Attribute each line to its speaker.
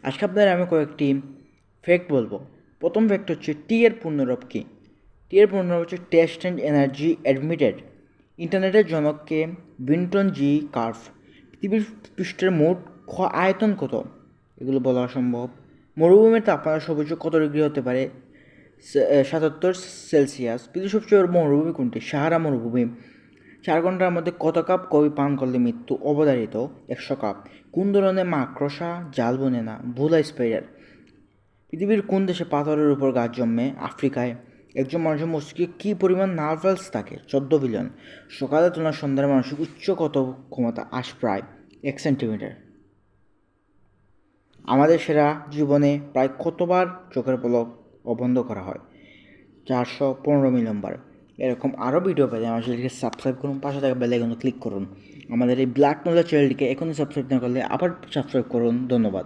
Speaker 1: আজকে আপনাদের আমি কয়েকটি ফ্যাক্ট বলবো। প্রথম ফ্যাক্ট হচ্ছে টি এর পূর্ণরূপ কী? টি এর পূর্ণরূপ হচ্ছে টেস্ট অ্যান্ড এনার্জি অ্যাডমিটেড। ইন্টারনেটের জনককে বিন্টন জি কার্ভ। পৃথিবীর পৃষ্ঠের মোট আয়তন কত? এগুলো বলা অসম্ভব। মরুভূমির তাপমাত্রা সর্বোচ্চ কত ডিগ্রি হতে পারে? 77 সেলসিয়াস। পৃথিবীর সবচেয়ে বড় মরুভূমি কোনটি? সাহারা মরুভূমি। 4 ঘন্টার মধ্যে কত কাপ কফি পান করলে মৃত্যু অবধারিত? 100 কাপ। কোন ধরনের মাকড়সা জাল বোনে না? ভুলা স্পাইডার। পৃথিবীর কোন দেশে পাথরের উপর গাছ জন্মে? আফ্রিকায়। একজন মানুষের মস্তিষ্কে কী পরিমাণ নার্ভাস থাকে? 14 বিলিয়ন। সকালের তুলনায় সন্ধ্যার মানসিক উচ্চ কত ক্ষমতা? প্রায় 1 সেন্টিমিটার। আমাদের সেরা জীবনে প্রায় কতবার চোখের পলক অবন্ধ করা হয়? 415 মিলিয়ন বার। এরকম আরও ভিডিও পেতে আমার চ্যানেলটিকে সাবস্ক্রাইব করুন, পাশে থাকা বেল আইকনে ক্লিক করুন। আমাদের এই ব্ল্যাক নলেজ চ্যানেলটিকে এখনই সাবস্ক্রাইব না করলে আবার সাবস্ক্রাইব করুন। ধন্যবাদ।